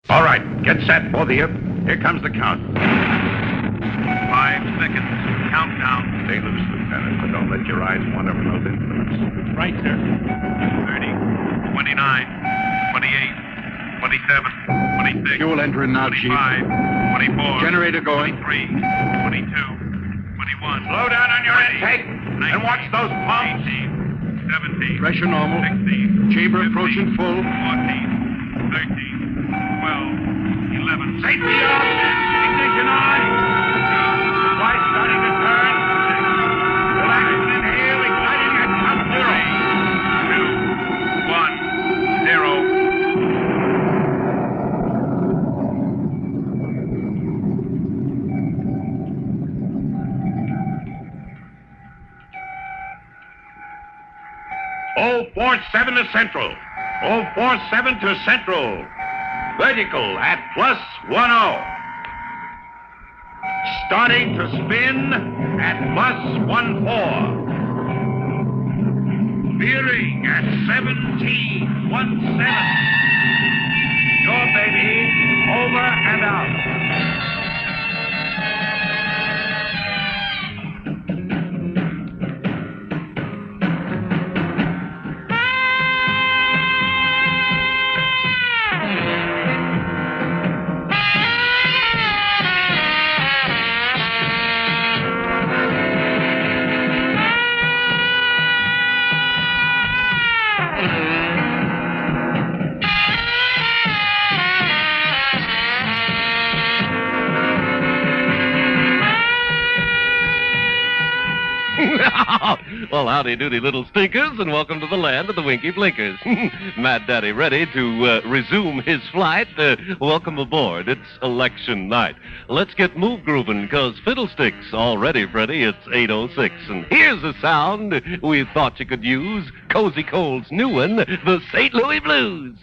All right, get set, both of you. Here comes the count. 5 seconds. Countdown. Stay loose, Lieutenant, but don't let your eyes wander from those instruments. Right, sir. 30, 29, 28, 27, 26. Fuel entering now, 25, Chief. 24. Generator going. 23, 22, 21. Slow down on your 20, intake 19, and watch those pumps. 18, 17. Pressure normal. 16. Chamber 15, approaching full. 14, 13, 12, 11. Safety off! Ignition on! Lights starting to turn. Relax and inhale, igniting at top 3, 2, 1, 0. Oh, 47 to Central. Oh, 47 to Central. Vertical at +10. Starting to spin at +14. Veering at 17.17. Your baby, over and out. Well, howdy doody, little stinkers, and welcome to the land of the Winky Blinkers. Mad Daddy ready to resume his flight. Welcome aboard. It's election night. Let's get move grooving, because Fiddlesticks all ready, Freddie. It's 8:06, and here's a sound we thought you could use. Cozy Cole's new one, the St. Louis Blues.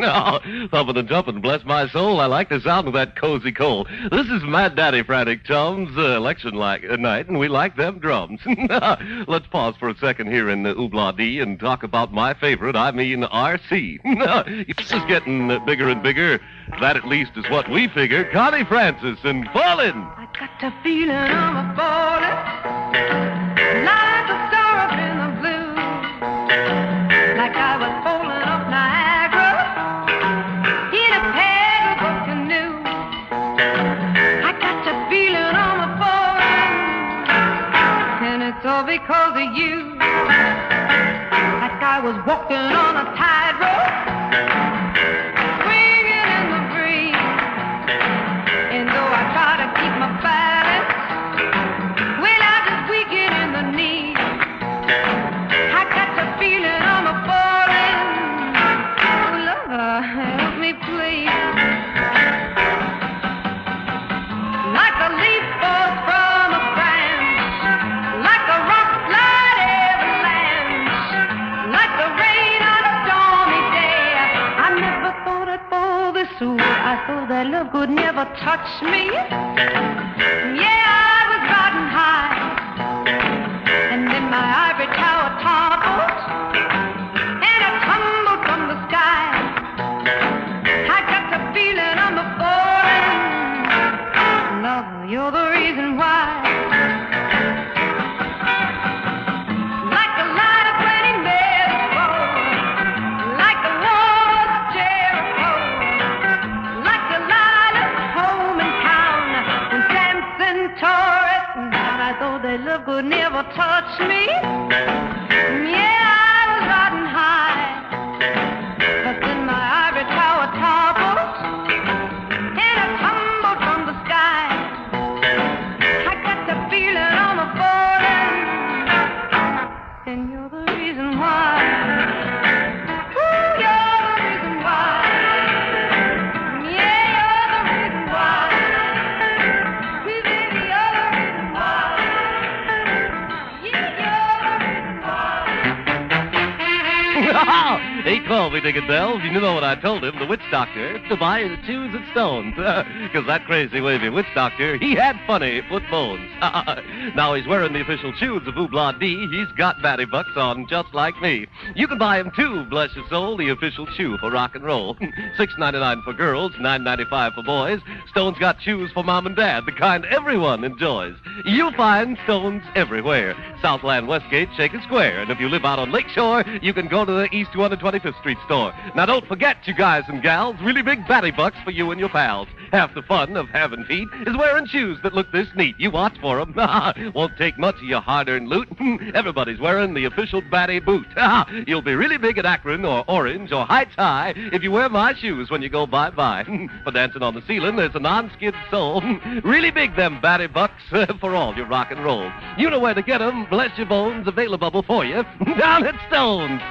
Oh, thumping and jumping, bless my soul. I like the sound of that cozy coal. This is Mad Daddy Frantic Chums, election night, and we like them drums. Let's pause for a second here in Oobla D and talk about my favorite, RC. This is getting bigger and bigger. That at least is what we figure. Connie Francis and Fallin'. I got the feeling I'm a falling, like a star up in the blue, like I was falling up Niagara in a paddle canoe. I got the feeling I'm a falling, and it's all because of you. Like I was walking on a tightrope, swinging in the breeze, and though I try to keep my balance, well, I just weaken in the knees. I got the feeling I'm a falling. Oh, Lord, help me please. Like a leaf falls from a branch, like a rock slide avalanche, like the rain on a stormy day. I never thought I'd fall this way. I thought that love could never touch me. Yeah, I was riding high, and then my ivory tower toppled, and I tumbled from the sky. I got the feeling I'm a falling. Love, you're the reason why. Like the light of when he made the road, like the walls of Jericho, like the light of home in town when Samson tore it down. I thought that love could never touch me. Yeah, I was riding high, but then my ivory tower toppled, and I tumbled from the sky. I got the feeling I'm a falling, and you're the reason why. Ooh, you're the reason why. Yeah, you're the reason why. Sweet baby, you're the reason why. Yeah, you're the reason why. He called me, Dick and Dells. You know what I told him, the witch doctor, to buy his shoes at Stone's. Because that crazy wavy witch doctor, he had funny foot bones. Now he's wearing the official shoes of Oobla D. He's got batty bucks on just like me. You can buy him too, bless your soul, the official shoe for rock and roll. $6.99 for girls, $9.95 for boys. Stone's got shoes for mom and dad, the kind everyone enjoys. You'll find Stone's everywhere. Southland, Westgate, Shaker Square. And if you live out on Lakeshore, you can go to the East 225th Street store. Now don't forget, you guys and gals, really big batty bucks for you and your pals. Half the fun of having feet is wearing shoes that look this neat. You watch for them. Won't take much of your hard-earned loot. Everybody's wearing the official batty boot. You'll be really big at Akron or Orange or Heights High if you wear my shoes when you go bye-bye. For dancing on the ceiling, there's a non-skid sole. Really big, them batty bucks, for all your rock and roll. You know where to get them. Bless your bones, available for you down at Stone's.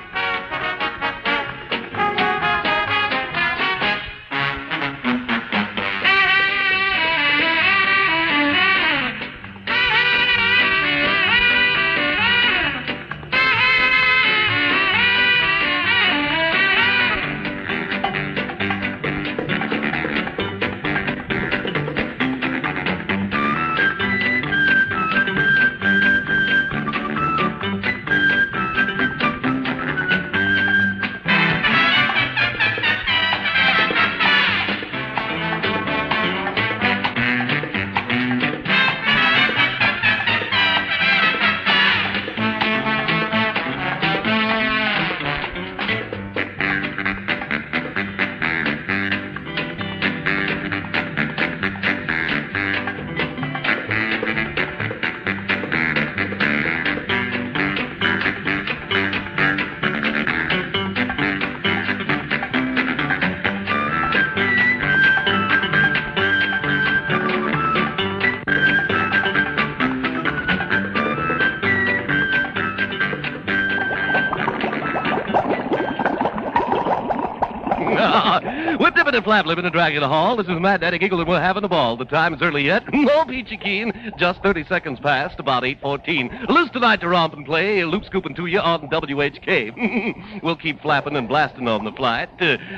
Flippity Flap, living in Dracula Hall. This is Mad Daddy Giggle, and we're having a ball. The time is early yet. No peachy keen. Just 30 seconds past, about 8:14. Loose tonight to romp and play. Loop scooping to you on WHK. We'll keep flapping and blasting on the flight.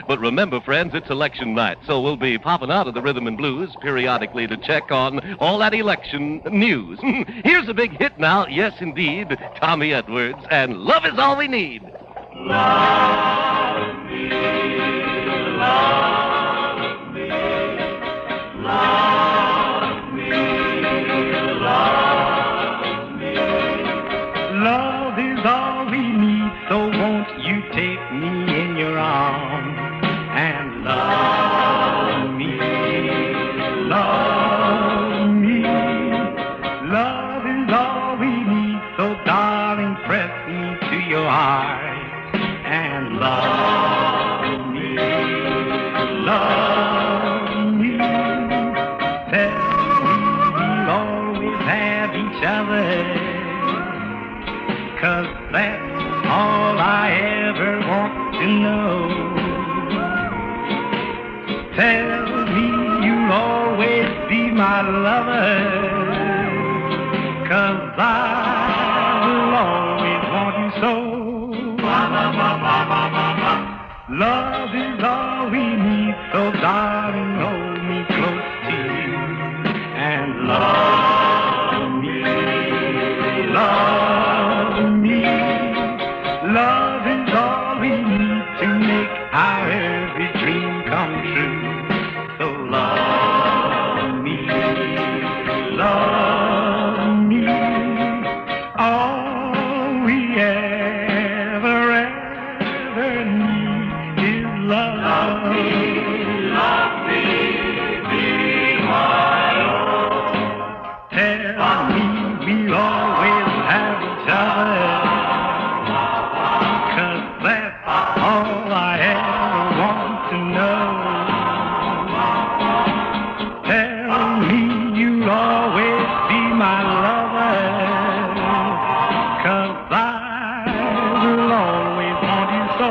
But remember, friends, it's election night, so we'll be popping out of the rhythm and blues periodically to check on all that election news. Here's a big hit now. Yes, indeed. Tommy Edwards, and Love Is All We Need. Love me, love me, love me, love me. Love is all we need, so won't you take me in your arms and love me, love me. Love is all we need, so darling, press me to your heart. And love me, love me. Tell me we'll always have each other, 'cause that's all I ever want to know. Tell me you'll always be my lover, 'cause I will always want you so. Love is all we need, so darling, hold me close to you and love me, love me. Love is all we need to make our every dream come true. So love me, love me. All we ever need is love. Love me, be my own. Tell me we'll always have each other, 'cause that's all I ever want to know. Tell me you'll always be my lover, 'cause I will always want you so.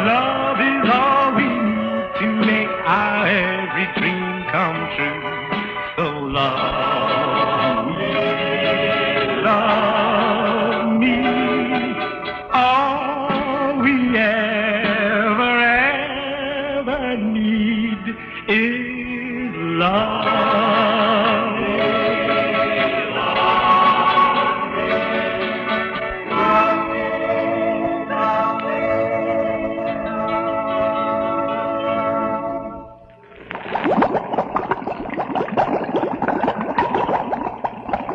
Love is all we need to make our every dream come true. So love me, love me. All we ever need is love.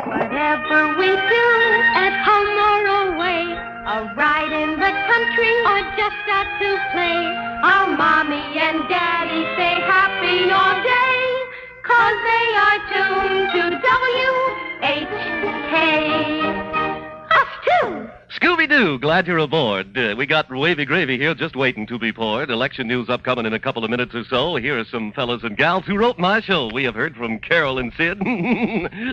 Whatever we do, at home or away, a ride in the country or just out to play, our mommy and daddy say happy all day, 'cause they are tuned to WHK. Us too. Scooby-Doo, glad you're aboard. We got wavy gravy here just waiting to be poured. Election news upcoming in a couple of minutes or so. Here are some fellas and gals who wrote my show. We have heard from Carol and Sid.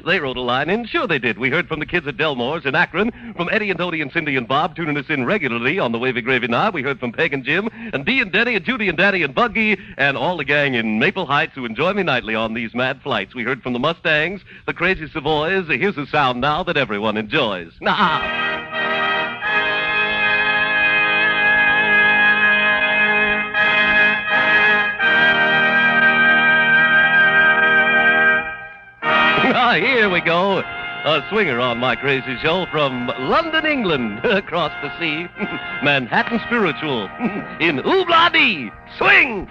They wrote a line in. Sure they did. We heard from the kids at Delmore's in Akron, from Eddie and Dodie and Cindy and Bob tuning us in regularly on the Wavy Gravy Knob. We heard from Peg and Jim, and Dee and Denny and Judy and Daddy and Buggy, and all the gang in Maple Heights who enjoy me nightly on these mad flights. We heard from the Mustangs, the Crazy Savoys. Here's a sound now that everyone enjoys. Nah. Here we go. A swinger on my crazy show from London, England, across the sea. Manhattan Spiritual in Oobla-Dee. Swing!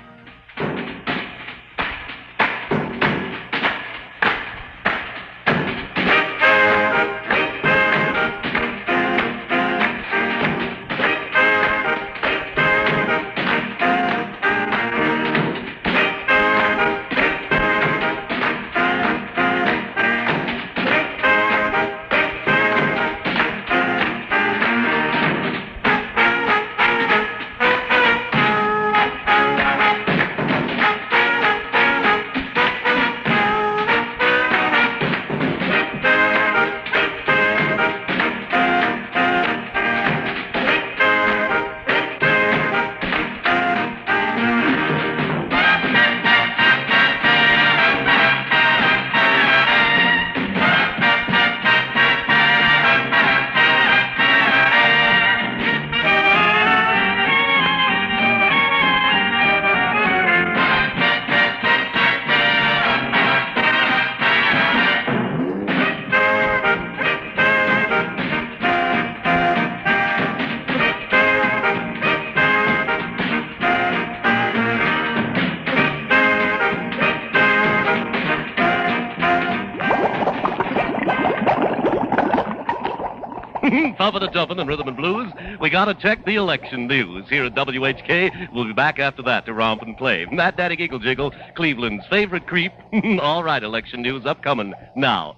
Pumping and jumping and rhythm and blues. We got to check the election news here at WHK. We'll be back after that to romp and play. Mad Daddy Giggle Jiggle, Cleveland's favorite creep. All right, election news upcoming now.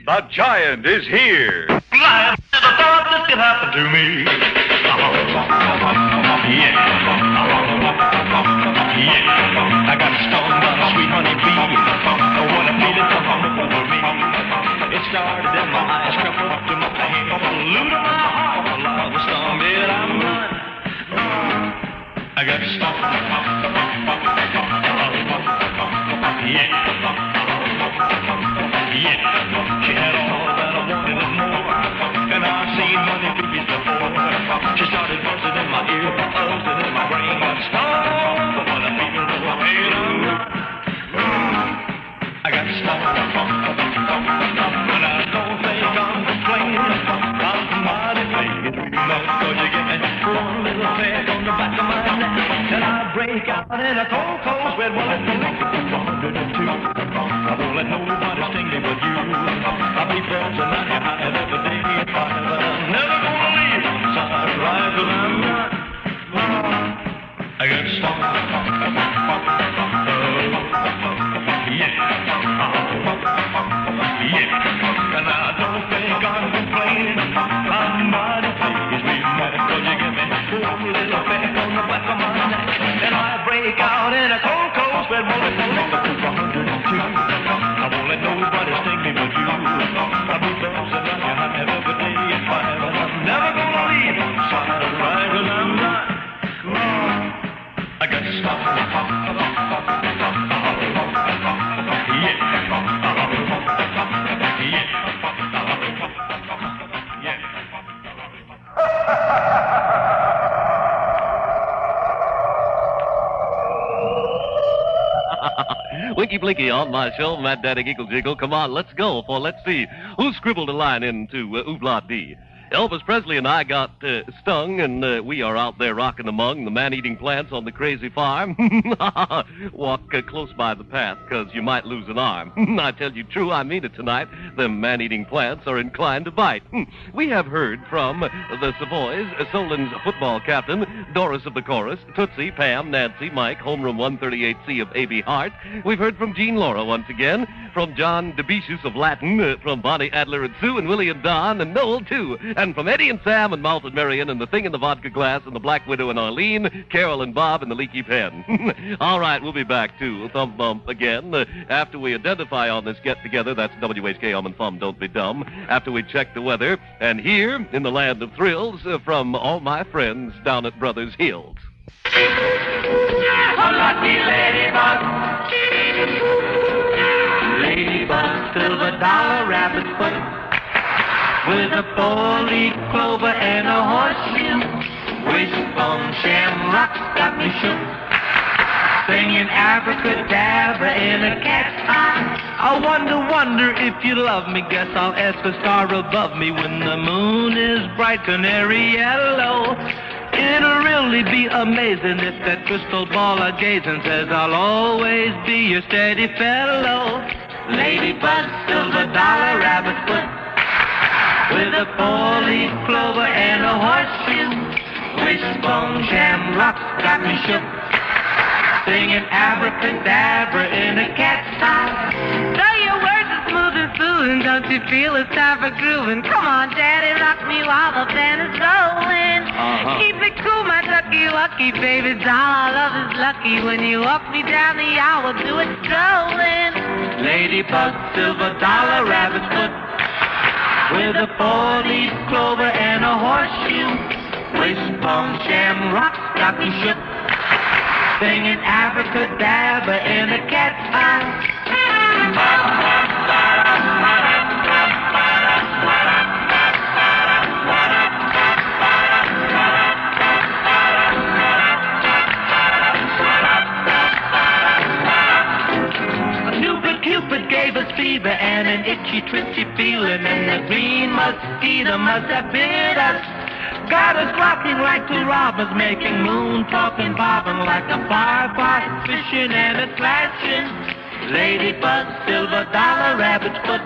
The giant is here. I never thought this could happen to me. Yeah. I got stung by a sweet honey bee. Oh, what a feeling to hum over me. It started in my eyes, crept up to my hand, flew to my heart. Well, I was stung, but I'm not. I got stung. Yeah. Yeah, she had all that I wanted and more, and I've seen money bees before. She started buzzing in my ear, buzzing in my brain, got stung, but what a feeling to a man. I got stung, and I don't think I'm complaining. I'm mighty pleased, cause you get one little peck on the back of my neck, and I break out in a cold, cold sweat. Well, it's a 102. I won't let nobody sting me but you. I'll be buzzing out your high every day at 5, but I'm never gonna leave on the side right till I'm not. I got stung. Yeah. Yeah. And I don't think I'm complaining. I'm mighty pleased, be mad, cause you give me one little peck on the back of my neck, and I break out in a cold, cold sweat. Well, it's a 102. I won't let nobody sting me but you. I'll be buzzing on your high every day at 5, and I'm never gonna leave on the side right till I'm not. I got stuck. Winky Blinky on my show, Mad Daddy Giggle Jiggle. Come on, let's go, for let's see who scribbled a line into Oobla D. Elvis Presley and I got stung, and we are out there rocking among the man-eating plants on the crazy farm. Walk close by the path, because you might lose an arm. I tell you true, I mean it tonight. Them man-eating plants are inclined to bite. We have heard from the Savoys, Solon's football captain, Doris of the Chorus, Tootsie, Pam, Nancy, Mike, Homeroom 138C of A.B. Hart. We've heard from Jean Laura once again, from John Debetius of Latin, from Bonnie Adler and Sue and Willie and Don and Noel, too. And from Eddie and Sam and Malt and Marion and the Thing in the Vodka Glass and the Black Widow and Arlene, Carol and Bob and the Leaky Pen. All right, we'll be back to Thumb Bump again after we identify on this get-together. That's WHK, and Thumb, don't be dumb. After we check the weather. And here, in the land of thrills, from all my friends down at Brothers Hills. A lucky ladybug, ladybug, silver dollar, rabbit foot, with a four-leaf clover and a horseshoe. Wishbone shamrocks got me shook, singing abracadabra in a cat's eye. I wonder if you love me. Guess I'll ask a star above me when the moon is bright canary yellow. It'll really be amazing if that crystal ball of gazing says I'll always be your steady fellow. Ladybug, silver dollar, rabbit foot, with a four-leaf clover and a horseshoe. Wishbone shamrocks got me shook, singing abracadabra in a cat's eye. Though your words are smooth and soothing, don't you feel it's time for grooving? Come on, Daddy, rock me while the band is rolling. Keep it cool, my ducky lucky baby doll. Our love is lucky when you walk me down the aisle. We'll do it strolling. Ladybug, silver dollar, rabbit foot, with a four-leaf clover and a horseshoe. Wishbone shamrocks got me shook, singing abracadabra in a cat's eye. Cupid gave us fever and an itchy, twitchy feeling, and the green mosquito must have bit us. Got us rocking like two robbers, making moon talking, bobbing like a firefly, fishing and a slashing. Ladybug, silver dollar, rabbit's foot,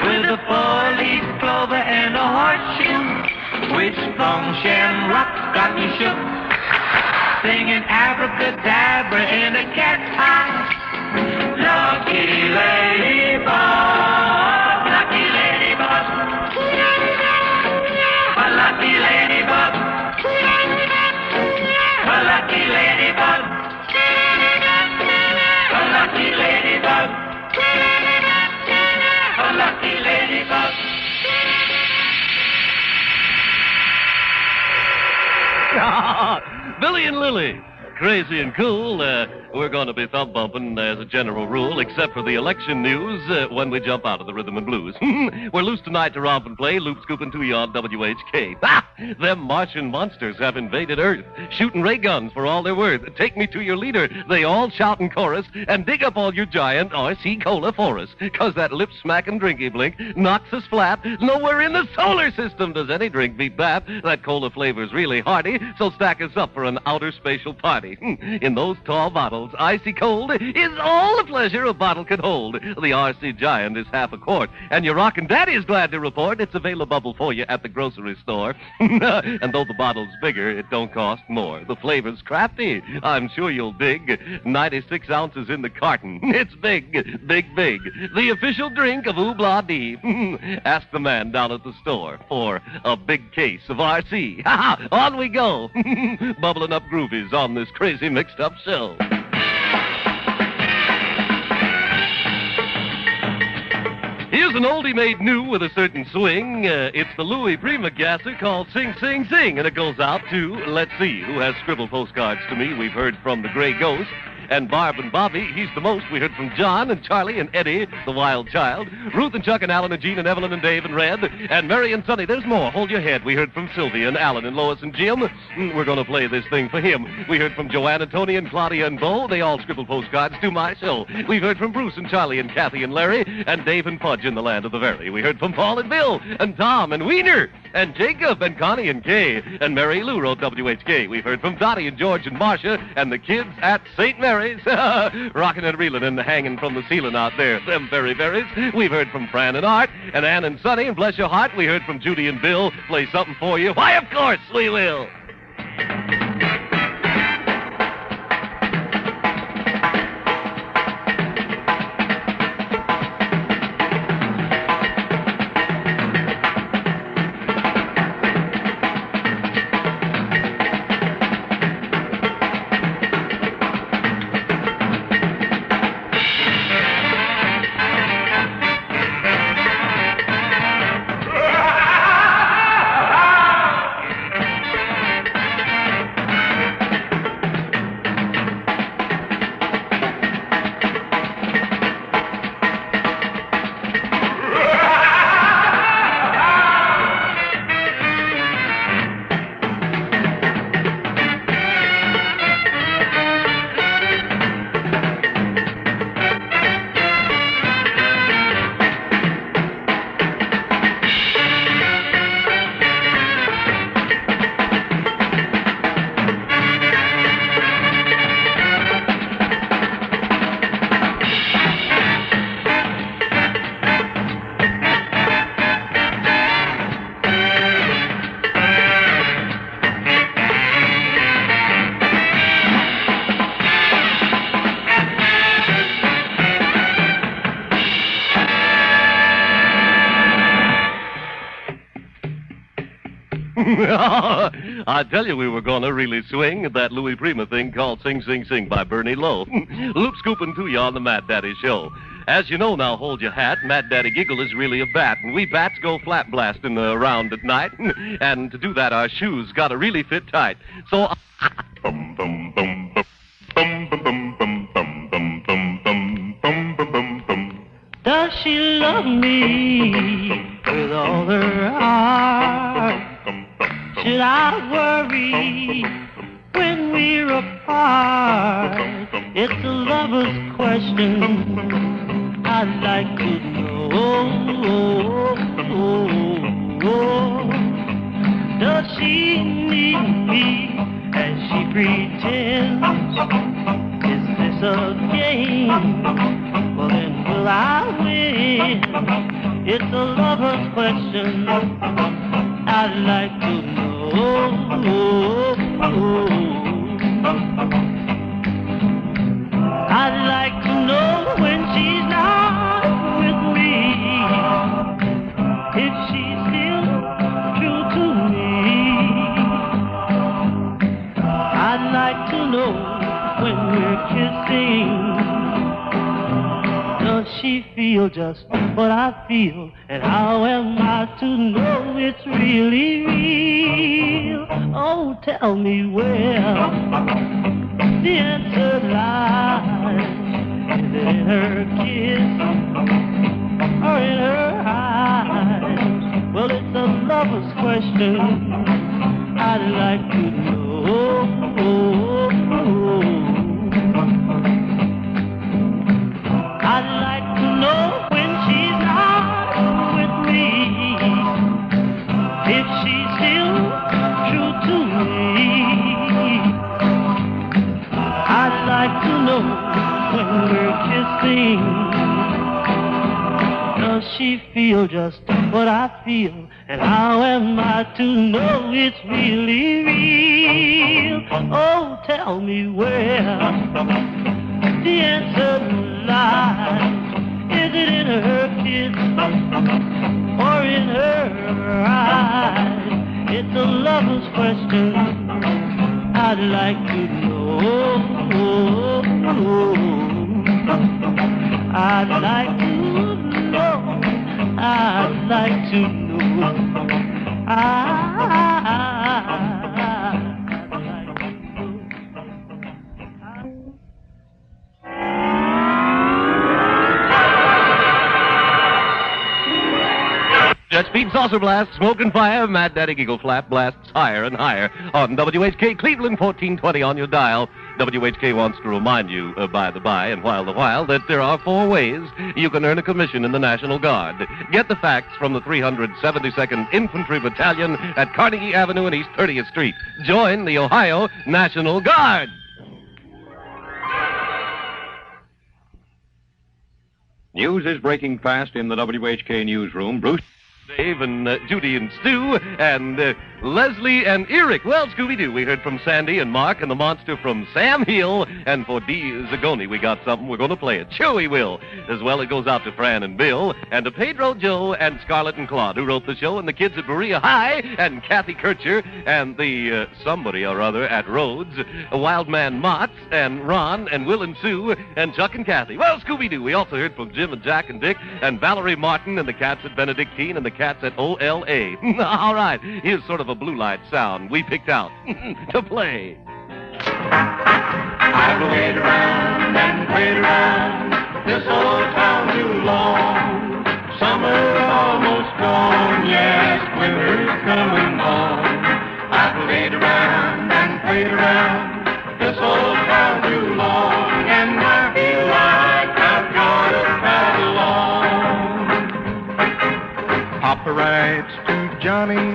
with a four-leaf clover and a horseshoe. Wishbone, shamrock, got me shook, singing abracadabra in a cat's eye. Lucky ladybug, lucky ladybug, a lucky ladybug, a lucky ladybug, a lucky ladybug, a lucky ladybug. Billy and Lily, crazy and cool. We're going to be thumb bumping as a general rule, except for the election news when we jump out of the rhythm and blues. We're loose tonight to romp and play, loop scooping to you on WHK. Ah! Them Martian monsters have invaded Earth, shooting ray guns for all they're worth. Take me to your leader, they all shout in chorus, and dig up all your giant RC Cola for us, 'cause that lip-smacking drinky blink knocks us flat. Nowhere in the solar system does any drink beat that. That cola flavor's really hearty, so stack us up for an outer spatial party. In those tall bottles, icy cold is all the pleasure a bottle can hold. The RC Giant is half a quart, and your rockin' daddy is glad to report it's available for you at the grocery store. And though the bottle's bigger, it don't cost more. The flavor's crafty, I'm sure you'll dig. 96 ounces in the carton. It's big, big, big. The official drink of Ooblah Dee. Ask the man down at the store for a big case of RC. On we go. Bubbling up groovies on this crazy mixed-up show. Here's an oldie made new with a certain swing. It's the Louis Prima gasser called Sing, Sing, Sing. And it goes out to, let's see, who has scribbled postcards to me. We've heard from the Gray Ghost. And Barb and Bobby, he's the most. We heard from John and Charlie and Eddie, the wild child. Ruth and Chuck and Alan and Jean and Evelyn and Dave and Red. And Mary and Sonny. There's more. Hold your head. We heard from Sylvia and Alan and Lois and Jim. We're going to play this thing for him. We heard from Joanne and Tony and Claudia and Bo. They all scribbled postcards to my show. We've heard from Bruce and Charlie and Kathy and Larry and Dave and Pudge in the land of the very. We heard from Paul and Bill and Tom and Wiener and Jacob and Connie and Kay and Mary Lou wrote WHK. We've heard from Dottie and George and Marcia and the kids at St. Mary's. Rocking and reeling and hanging from the ceiling out there. Them very berries. We've heard from Fran and Art and Ann and Sonny, and bless your heart, we heard from Judy and Bill. Play something for you. Why, of course we will. I tell you, we were going to really swing that Louis Prima thing called Sing, Sing, Sing by Bernie Lowe. Loop scooping to you on the Mad Daddy Show. As you know now, hold your hat, Mad Daddy Giggle is really a bat, and we bats go flat blasting around at night. And to do that, our shoes got to really fit tight. So... Bum, bum, bum, bum, bum, bum, bum, bum, bum, bum, bum, bum, bum, bum, bum. Does she love me with all her heart? Should I worry when we're apart? It's a lover's question I'd like to know. Does me as she pretends. Is this a game? Well, then will I win? It's a lover's question. I'd like to know. I'd like to know when she's not with me, if she's still true to me. I'd like to know when we're kissing, does she feel just what I feel? And how am I to know it's really real? Oh, tell me where the answer lies. Is it in her kiss or in her eyes? Well, it's a lover's question. I'd like to know. I'd like to know when she's not with me, if she's still true to me. I'd like to know when we're kissing, does she feel just what I feel? And how am I to know it's really real? Oh, tell me where the answer lies. Is it in her kiss or in her eyes? It's a lover's question. I'd like to know. I'd like to know. I'd like to know. I'd like to know. Jet Speed Saucer Blast, Smoke and Fire, Mad Daddy Giggle Flap blasts higher and higher on WHK Cleveland 1420 on your dial. WHK wants to remind you, by the by, and while the while, that there are 4 ways you can earn a commission in the National Guard. Get the facts from the 372nd Infantry Battalion at Carnegie Avenue and East 30th Street. Join the Ohio National Guard. News is breaking fast in the WHK newsroom. Bruce. Dave and Judy and Stu and Leslie and Eric. Well, Scooby-Doo, we heard from Sandy and Mark and the monster from Sam Hill. And for Dee Zagoni, we got something. We're going to play it. Sure we will. As well, it goes out to Fran and Bill and to Pedro, Joe, and Scarlett and Claude, who wrote the show, and the kids at Berea High, and Kathy Kircher, and the somebody or other at Rhodes, Wildman Motts, and Ron, and Will and Sue, and Chuck and Kathy. Well, Scooby-Doo, we also heard from Jim and Jack and Dick, and Valerie Martin, and the cats at Benedictine, and the cats at OLA. All right, here's sort of a blue light sound we picked out to play. I've played around and played around this old town too long. Summer's almost gone, yes, winter's coming on. I've played around and played around this old town too long, and I feel like I've got to travel on. Papa writes to Johnny,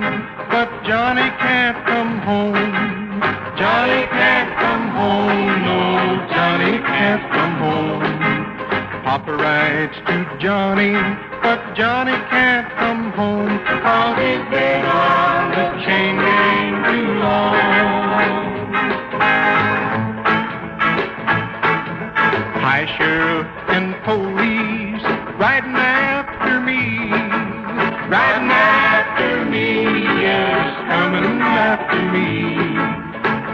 but Johnny can't come home. Johnny can't come home, no, Johnny can't come home. Papa writes to Johnny, but Johnny can't come home, 'cause he's been on the chain gang too long. High sheriff and police riding after me, riding after me, yes, coming after me.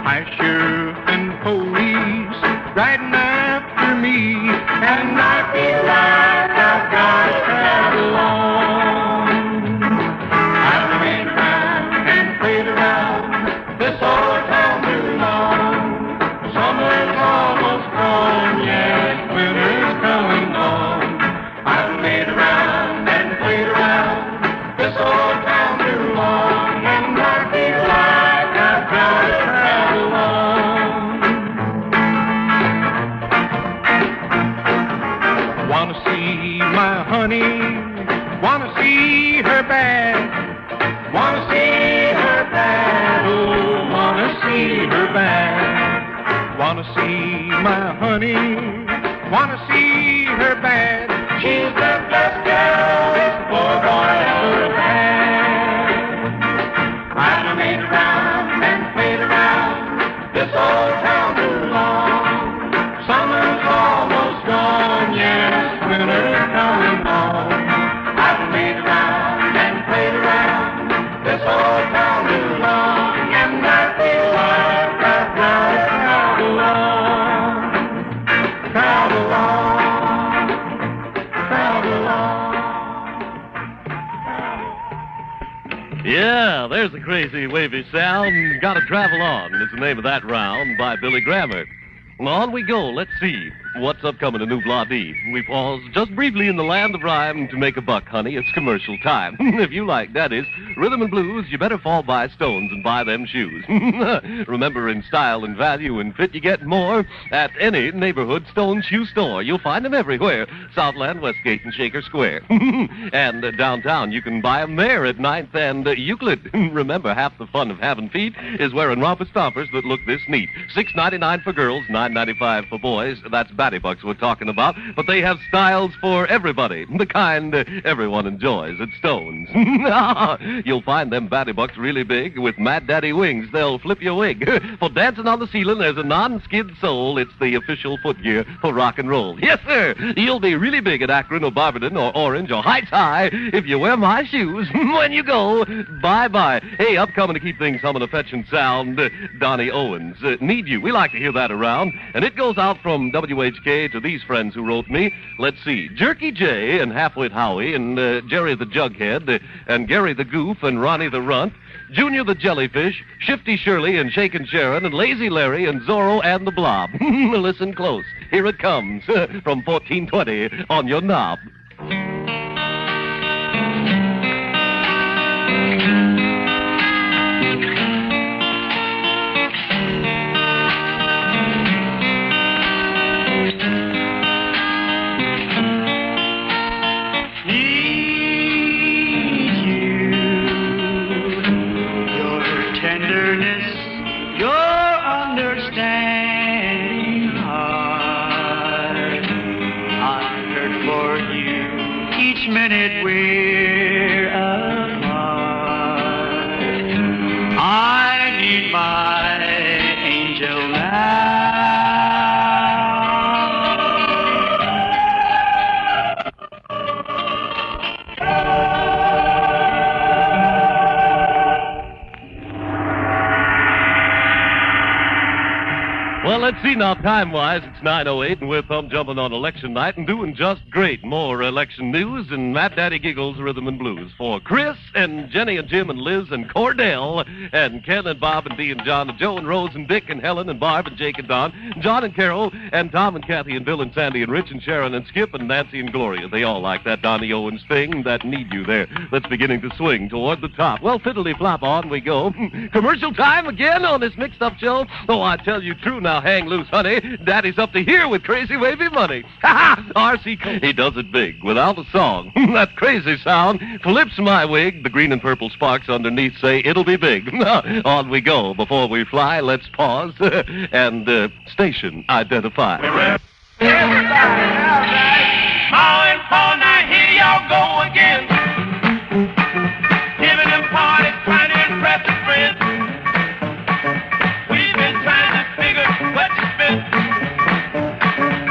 High sheriff and police riding after me, and I feel like I've got to travel on. I've played around and played around this old town too long. Summer's almost gone, yes, winter's coming on. I've played around and played around this old town too long, and I feel like I've got to travel on. Wanna see my honey, wanna see her bad. She's the best girl this poor boy ever had. I've made around and played around this old town too long. Summer's almost gone, yes, winter's coming on. I've made around and played around this old town too long, and I feel like I've got to travel on, travel on, travel on. Yeah, there's a crazy wavy sound. Gotta Travel On is the name of that round by Billy Grammer. On we go. Let's see what's upcoming in New Blah-Dee. We pause just briefly in the land of rhyme to make a buck, honey. It's commercial time. If you like, that is, rhythm and blues, you better fall by Stones and buy them shoes. Remember, in style and value and fit, you get more at any neighborhood Stone shoe store. You'll find them everywhere. Southland, Westgate, and Shaker Square. And downtown, you can buy them there at 9th and Euclid. Remember, half the fun of having feet is wearing romper stompers that look this neat. $6.99 for girls, $9.95 for boys. That's Batty Bucks we're talking about, but they have styles for everybody, the kind everyone enjoys at Stone's. You'll find them Batty Bucks really big with Mad Daddy wings. They'll flip your wig. For dancing on the ceiling, there's a non-skid sole. It's the official footgear for rock and roll. Yes, sir. You'll be really big at Akron or Barberton or Orange or Heights High if you wear my shoes. When you go, bye-bye. Hey, upcoming to keep things humming a fetching sound, Donnie Owens. Need You. We like to hear that around. And it goes out from WHK to these friends who wrote me. Let's see. Jerky J and Halfwit Howie and Jerry the Jughead and Gary the Goof and Ronnie the Runt, Junior the Jellyfish, Shifty Shirley and Shakin' Sharon and Lazy Larry and Zorro and the Blob. Listen close. Here it comes from 1420 on your knob. Minute we're apart, I need my angel now. Well, let's see now, time-wise, it's 9:08, and we're thumb-jumping on election night and doing just great. More election news and Matt Daddy Giggles Rhythm and Blues for Chris and Jenny and Jim and Liz and Cordell and Ken and Bob and Dee and John and Joe and Rose and Dick and Helen and Barb and Jake and Don, John and Carol and Tom and Kathy and Bill and Sandy and Rich and Sharon and Skip and Nancy and Gloria. They all like that Donnie Owens thing, that Need You there. That's beginning to swing toward the top. Well, fiddly-flop, on we go. Commercial time again on this mixed-up show? Oh, I tell you true now, hang loose, honey. Daddy's up to here with crazy wavy money. Ha-ha! R.C. He does it big without a song. That crazy sound flips my wig. The green and purple sparks underneath say it'll be big. On we go. Before we fly, let's pause and station identify. Everybody out there, Ma and Pa, now here y'all go again. Giving them parties, trying to impress the friends. We've been trying to figure what you spent.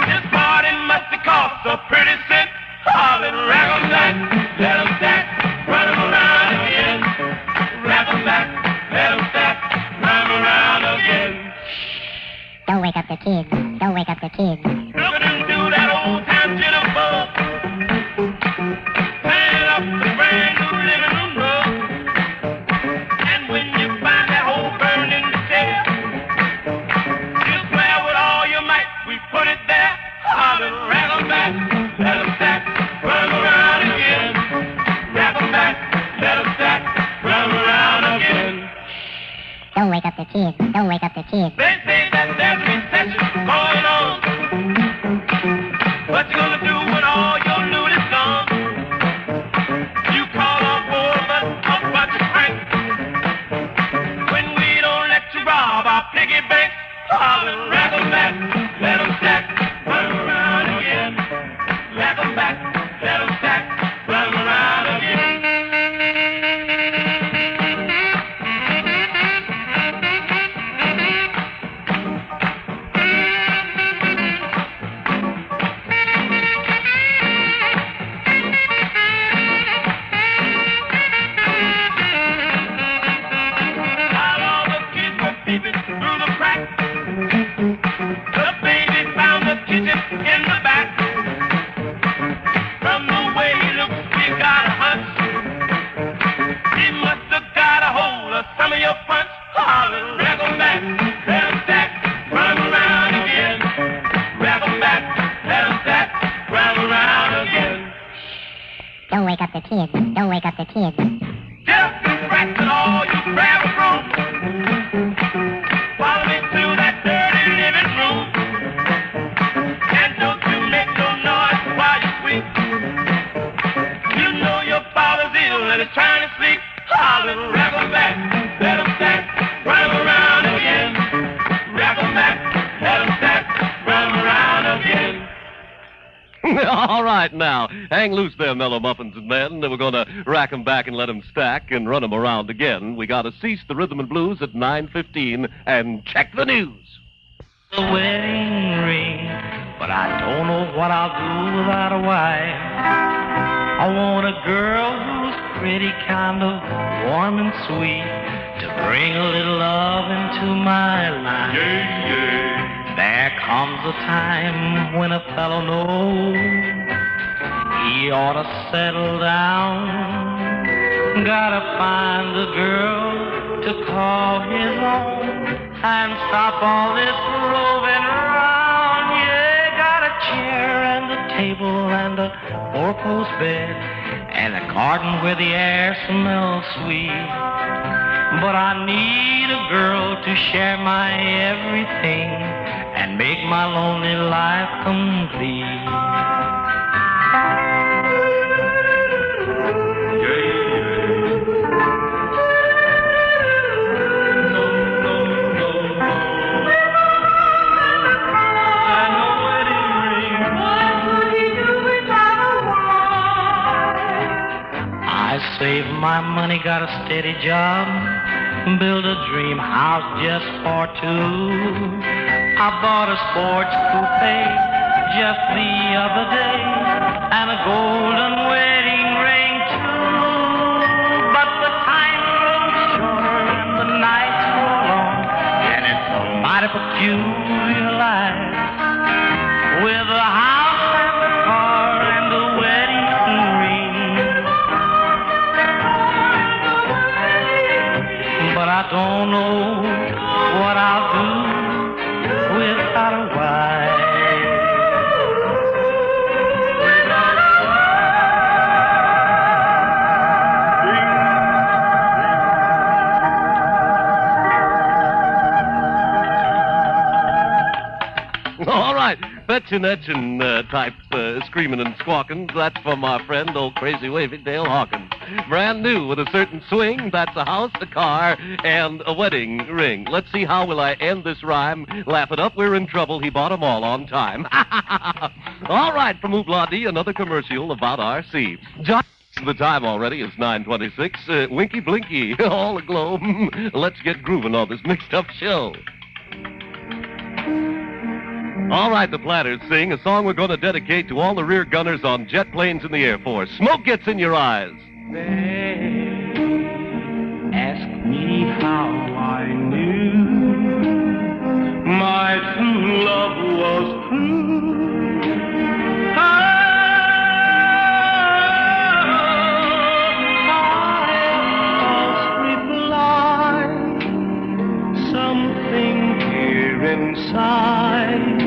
This party must have cost a pretty cent. All in rag 'em back, let 'em stack, run 'em around again. Rag 'em back, let 'em stack, run 'em around again. Don't wake up the kids. Don't wake up the kids. Look at them do that old time jitterbug. Turn up the brand new living room rug. And when you find that hole burned in the chair, you swear with all your might we put it there. Holler, rag 'em back, let 'em stack, run 'em around again. Rag 'em back, let 'em stack, run 'em around again. Don't wake up the kids. Don't wake up the kids. They say that there's a recession going on. What you gonna do when all your loot is gone? You call on board of us, talk about your prank. When we don't let you rob our piggy bank, Holler, rack 'em back, let 'em stack, run 'em around again. Rack 'em back, let 'em stack, run 'em around again. While all the kids were peeping through the crack, the baby found the kitchen in the back. From the way he looks, he got a hunch. He must have got a hold of some of your punch. Holler, rack 'em back, let 'em stack, run 'em around again. Rack 'em back, let 'em stack, run 'em around again. Don't wake up the kids. Don't wake up the kids. Just scratch and all, you grab a broom. Follow me to that dirty living room. And don't you make no noise while you sweep. You know your father's ill and is trying to sleep. Holler, rack 'em back, let 'em stack, run 'em around again. Rack 'em back, let 'em stack, run 'em around again. All right, now, hang loose there, mellow muffins and men. We're going to rack 'em back and let 'em stack and run 'em around again. We got to cease the rhythm and blues at 9:15 and check the news. The wedding ring, but I don't know what I'll do without a wife. I want a girl who's pretty, kind of warm and sweet, to bring a little love into my life. There comes a time when a fellow knows he ought to settle down. Gotta find a girl to call his own and stop all this roving around. Yeah, got a chair and a table and a four-post bed and a garden where the air smells sweet. But I need a girl to share my everything and make my lonely life complete. I save my money, got a steady job, build a dream house just for two. I bought a sports coupe just the other day and a golden wedding ring too. But the time grows short and the nights go long, and it's a mighty peculiar life with a house and a car and a wedding ring. But I don't know what I'll do without a wife. All right, fetchin' etchin' type screaming and squawking. That's from our friend, old crazy wavy Dale Hawkins. Brand new with a certain swing. That's a house, a car, and a wedding ring. Let's see how will I end this rhyme. Laugh it up, we're in trouble. He bought 'em all on time. All right, from Oobla-Dee, another commercial about RC. John, the time already is 9:26. Winky Blinky, all aglow. Let's get grooving on this mixed-up show. All right, the Platters sing a song we're going to dedicate to all the rear gunners on jet planes in the Air Force. Smoke gets in your eyes. They ask me how I knew my true love was true. I reply, something here inside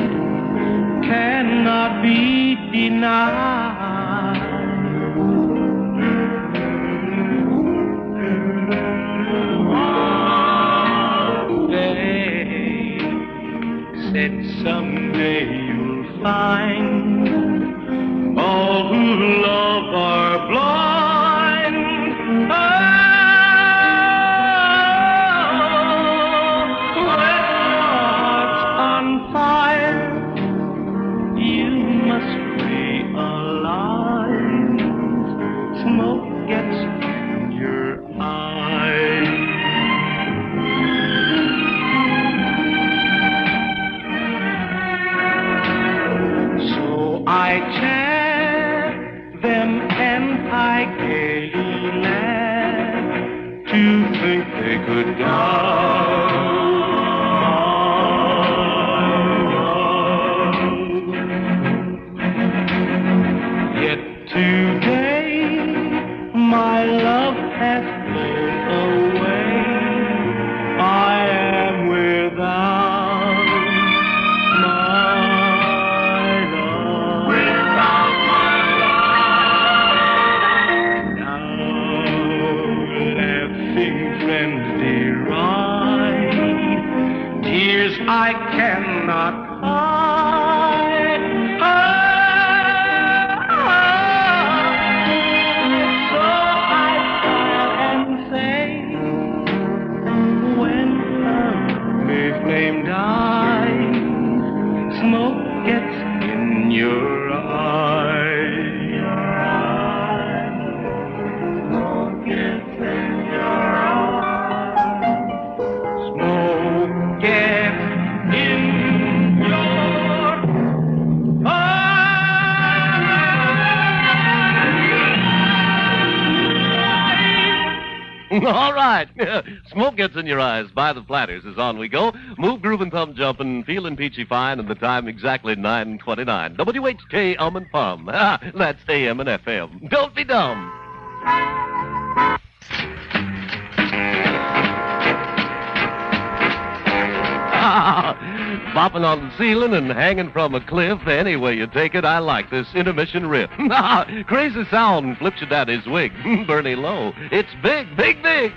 cannot be denied. think they could doubt my love. Yet today my love has flown away. I am without my love. Without my love. Now laughing friends deride, tears I cannot hide. So I smile and say, when love may flame dies, smoke gets in your eyes. Smoke gets in your eyes. Smoke gets in your All right. Smoke Gets in Your Eyes by the Platters is on we go. Move, groove, and thumb jumping, feeling peachy fine, and the time exactly 9:29. WHK and Pum. That's AM and FM. Don't be dumb. Bopping on the ceiling and hanging from a cliff. Any way you take it, I like this intermission riff. Crazy sound flips your daddy's wig. Bernie Lowe. It's big, big, big.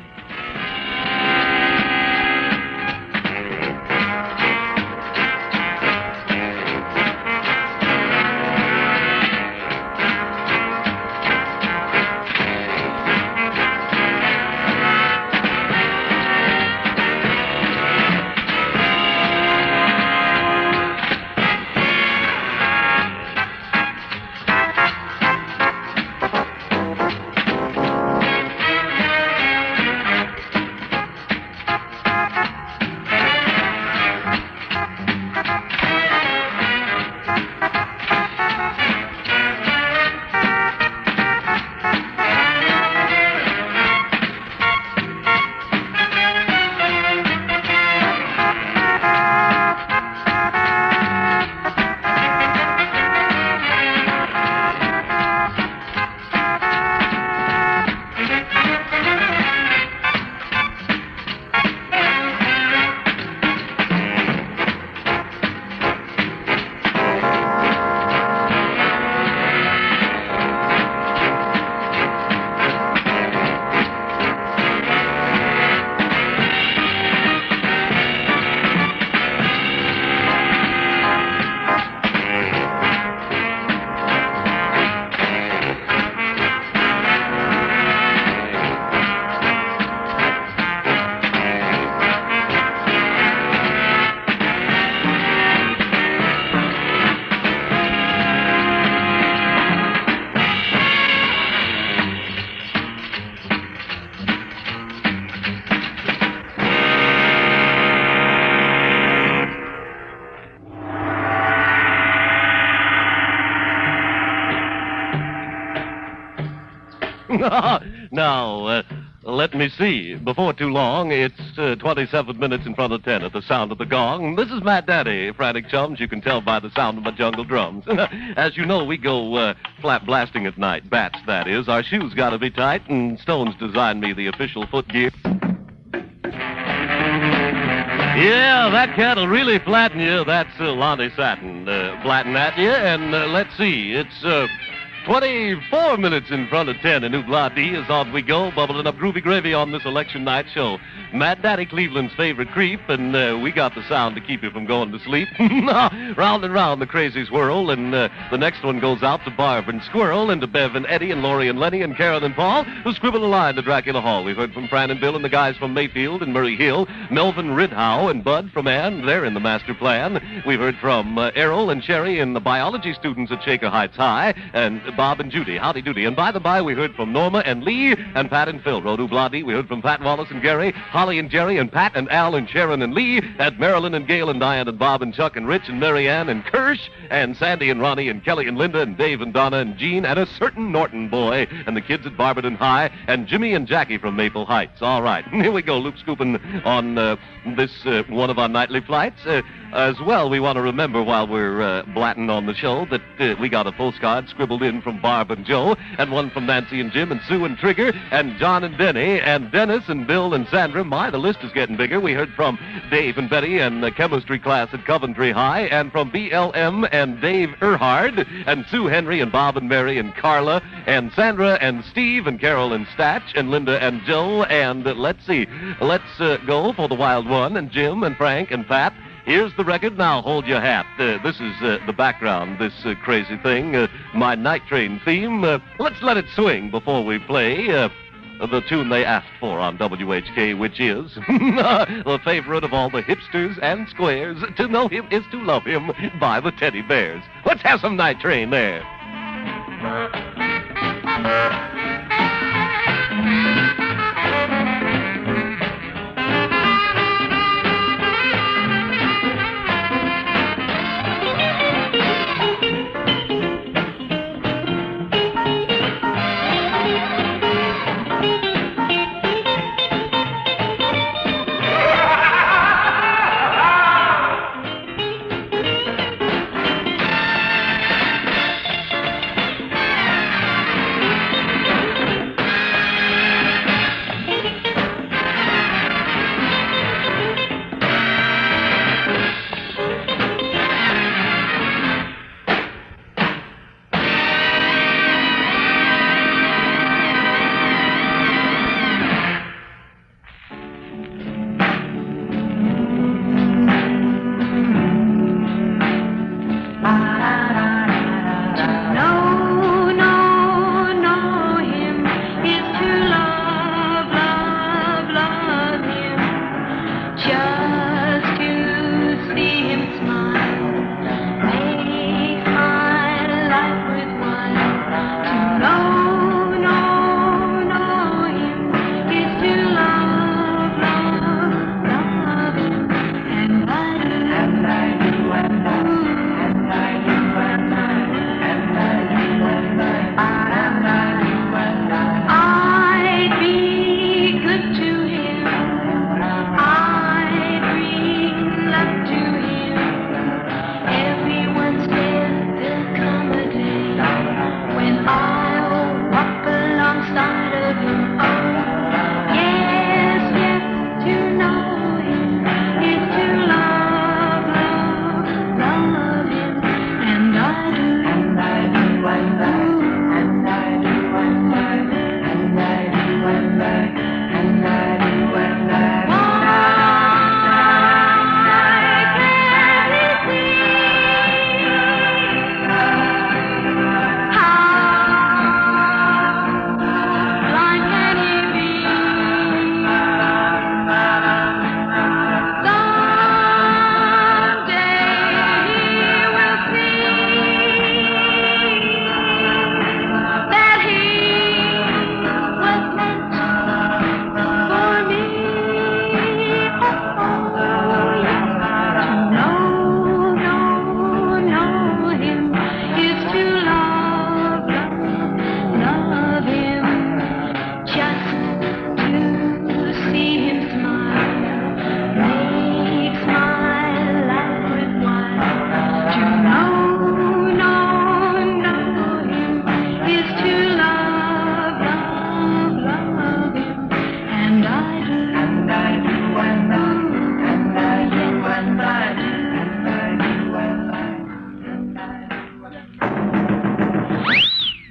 Now, let me see. Before too long, it's 27 minutes in front of 10 at the sound of the gong. This is Matt Daddy, frantic chums. You can tell by the sound of my jungle drums. As you know, we go flat blasting at night. Bats, that is. Our shoes got to be tight, and Stone's designed me the official foot gear. Yeah, that cat'll really flatten you. That's Lonnie Satin flatten at you. And let's see, it's 24 minutes in front of 10, and Oogla D is on we go, bubbling up groovy gravy on this election night show. Matt Daddy, Cleveland's favorite creep, and we got the sound to keep you from going to sleep. Round and round the crazy swirl, and the next one goes out to Barb and Squirrel, and to Bev and Eddie and Lori and Lenny and Karen and Paul, who scribbled a line to Dracula Hall. We've heard from Fran and Bill and the guys from Mayfield and Murray Hill, Melvin Ridhow and Bud from Ann. They're in the master plan. We've heard from Errol and Sherry and the biology students at Shaker Heights High, and Bob and Judy. Howdy doody. And by the by, we heard from Norma and Lee and Pat and Phil. Rodu Blondie. We heard from Pat Wallace and Gary, Holly and Jerry, and Pat and Al and Sharon and Lee, and Marilyn and Gail and Diane and Bob and Chuck and Rich and Mary Ann and Kirsch and Sandy and Ronnie and Kelly and Linda and Dave and Donna and Jean and a certain Norton boy and the kids at Barberton High and Jimmy and Jackie from Maple Heights. All right, here we go, loop scooping on this one of our nightly flights. As well, we want to remember while we're blatting on the show that we got a postcard scribbled in from Barb and Joe, and one from Nancy and Jim and Sue and Trigger and John and Denny and Dennis and Bill and Sandra. My, the list is getting bigger. We heard from Dave and Betty and the chemistry class at Coventry High, and from BLM and Dave Erhard and Sue Henry and Bob and Mary and Carla and Sandra and Steve and Carol and Statch and Linda and Joe. And let's see, let's go for the Wild One and Jim and Frank and Pat. Here's the record. Now hold your hat. This is the background, this crazy thing, my night train theme. Let's let it swing before we play the tune they asked for on WHK, which is the favorite of all the hipsters and squares. To know him is to love him by the Teddy Bears. Let's have some night train there.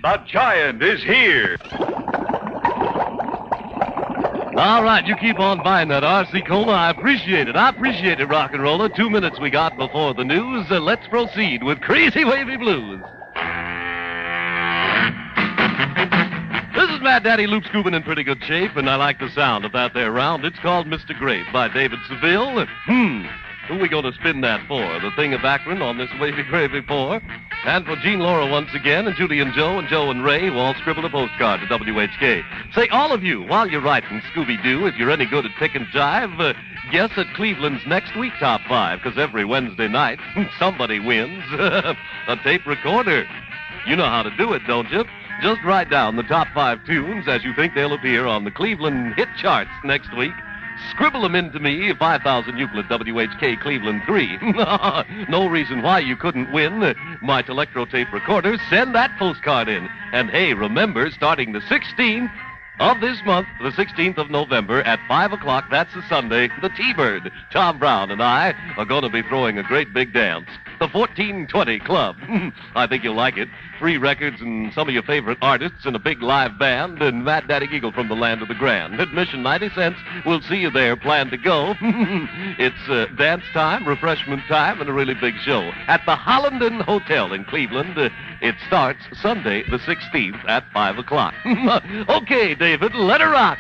The giant is here. All right, you keep on buying that R.C. Cola. I appreciate it. I appreciate it, rock and roller. 2 minutes we got before the news. Let's proceed with Crazy Wavy Blues. This is Mad Daddy Loop Scoopin' in pretty good shape, and I like the sound of that there round. It's called Mr. Grape by David Seville. Who we going to spin that for? The thing of Akron on this Wavy Gravy for? And for Jean Laura once again, and Judy and Joe and Ray, who all scribbled a postcard to WHK. Say, all of you, while you're writing Scooby-Doo, if you're any good at pick and jive, guess at Cleveland's next week top 5, because every Wednesday night, somebody wins a tape recorder. You know how to do it, don't you? Just write down the top 5 tunes as you think they'll appear on the Cleveland hit charts next week. Scribble them into me, 5,000 Euclid, WHK, Cleveland 3. No reason why you couldn't win my Electro tape recorder. Send that postcard in. And hey, remember, starting the 16th of this month, the 16th of November at 5 o'clock, that's a Sunday, the T-Bird, Tom Brown, and I are going to be throwing a great big dance. The 1420 Club. I think you'll like it. 3 records and some of your favorite artists and a big live band and Mad Daddy Eagle from the land of the Grand. Admission 90 cents. We'll see you there. Plan to go. It's dance time, refreshment time, and a really big show at the Hollanden Hotel in Cleveland. It starts Sunday the 16th at 5 o'clock. Okay, David, let her rock.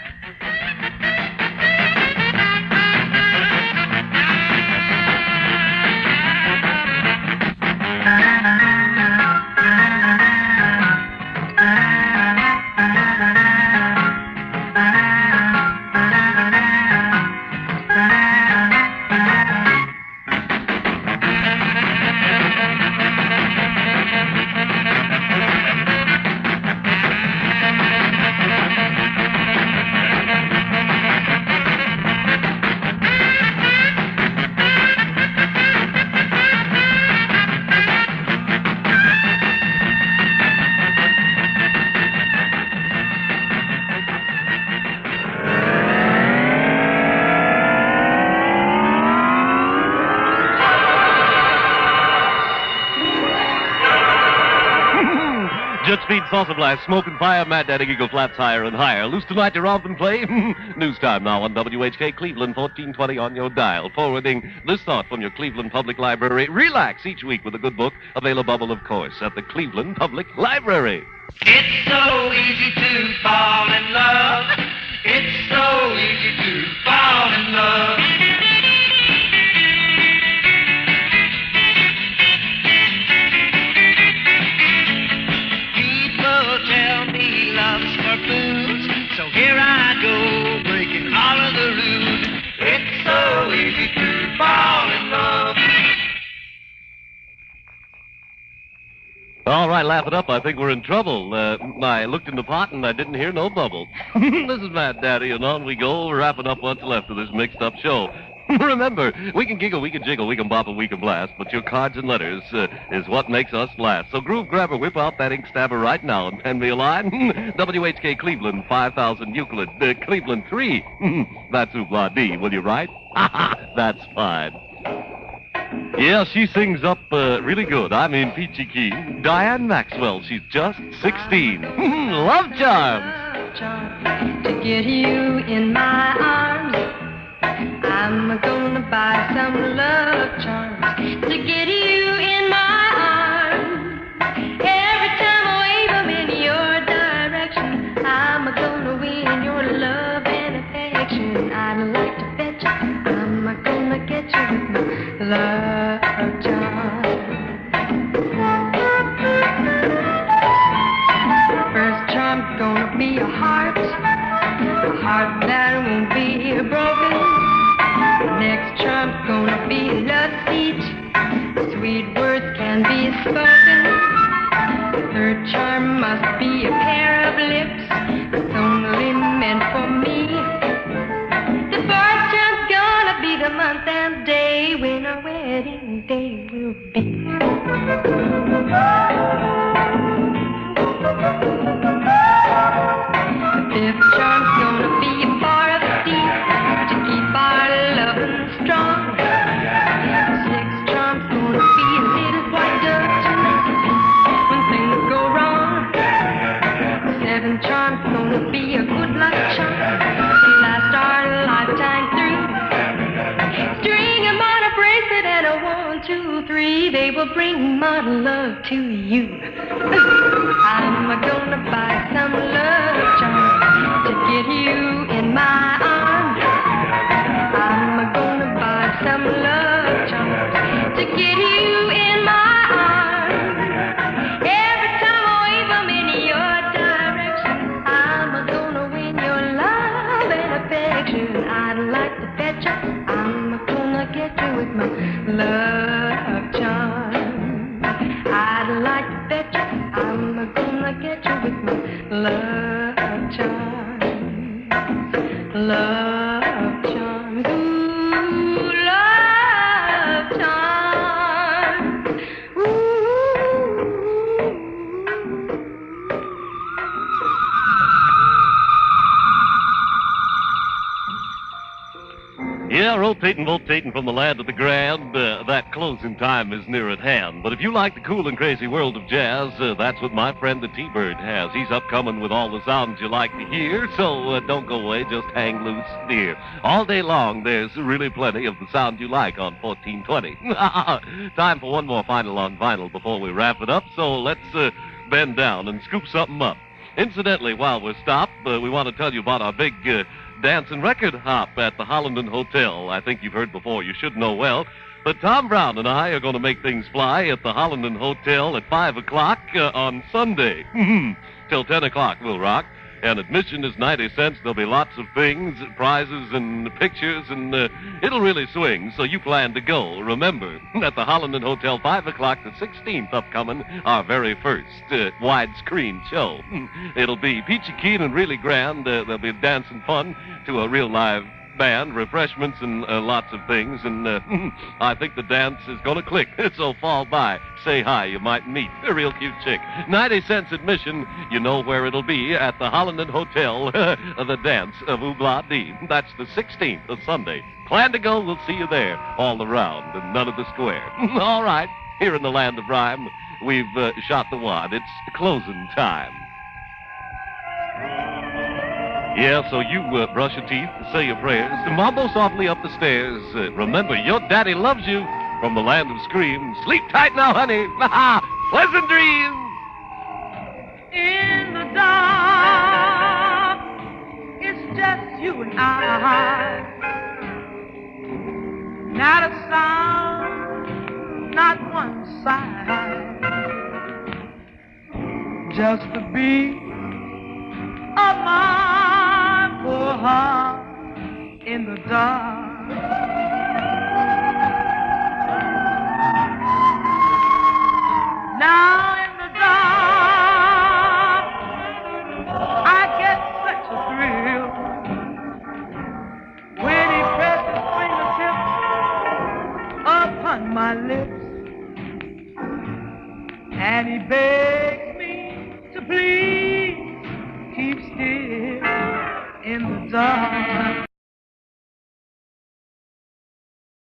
Jet speed, saucer blast, smoke and fire, Mad Daddy Eagle flats higher and higher. Loose tonight to romp and play. News time now on WHK Cleveland, 1420 on your dial. Forwarding this thought from your Cleveland Public Library. Relax each week with a good book, available, of course, at the Cleveland Public Library. It's so easy to fall in love. It's so easy to fall in love. People tell me love's for fools, so here I go, breaking all of the rules. It's so easy to fall in love. All right, laugh it up. I think we're in trouble. I looked in the pot and I didn't hear no bubble. This is Mad Daddy, and on we go, wrapping up what's left of this mixed-up show. Remember, we can giggle, we can jiggle, we can bop, and we can blast, but your cards and letters is what makes us last. So, Groove Grabber, whip out that ink stabber right now and pen me a line. WHK Cleveland, 5,000 Euclid, Cleveland 3. That's Oobla D, will you write? That's fine. Yeah, she sings up really good. I mean, peachy keen. Diane Maxwell, she's just 16. Love charms. To get you in my arms, I'm gonna buy some love charms. To get you in my arms, every time I wave them in your direction, I'm gonna win your love and affection. I'd like to bet you I'm gonna get you with my love charms. First charm's gonna be a heart that won't be broken. Next charm's gonna be a love speech, sweet words can be spoken. The third charm must be a pair of lips that's only meant for me. The fourth charm's gonna be the month and day when our wedding day will be. The fifth charm's gonna be a bar of steel to keep our loving strong. The sixth charm's gonna be a little white dove to make it when things go wrong. The seventh charm's gonna be a good luck charm to last our lifetime through. String 'em on a bracelet and a 1, 2, 3, they will bring my love to you. I'm gonna buy some love charms to get you in my arms. I'm gonna buy some love charms to get you in my arms. love charms, love charms, ooh, love charms, Yeah, rotating from the land to the grand, that closing time is near at hand. But if you like the cool and crazy world of jazz, that's what my friend the T-Bird has. He's upcoming with all the sounds you like to hear, so don't go away, just hang loose near. All day long, there's really plenty of the sound you like on 1420. Time for one more final on vinyl before we wrap it up, so let's bend down and scoop something up. Incidentally, while we're stopped, we want to tell you about our big dance and record hop at the Holland Hotel. I think you've heard before. You should know well. But Tom Brown and I are going to make things fly at the Holland Hotel at 5 o'clock on Sunday. Till 10 o'clock we'll rock. And admission is 90 cents. There'll be lots of things, prizes and pictures, and it'll really swing, so you plan to go. Remember, at the Holland Hotel, 5 o'clock, the 16th upcoming, our very first widescreen show. It'll be peachy keen and really grand. There'll be dance and fun to a real live band, refreshments, and lots of things. And I think the dance is going to click, so fall by. Say hi, you might meet a real cute chick. 90 cents admission, you know where it'll be, at the Holland Hotel, the dance of Oobla Dee. That's the 16th of Sunday. Plan to go, we'll see you there, all around, and none of the square. All right, here in the land of rhyme, we've shot the wad. It's closing time. Yeah, so you brush your teeth, say your prayers, and mambo softly up the stairs. Remember, your daddy loves you from the land of screams. Sleep tight now, honey. Pleasant dreams. in the dark. It's just you and I. Not a sound, not one sigh. Just the beat of my poor heart in the dark. Now in the dark, I get such a thrill when he presses fingertips upon my lips, and he begs me to please keep still in the dark.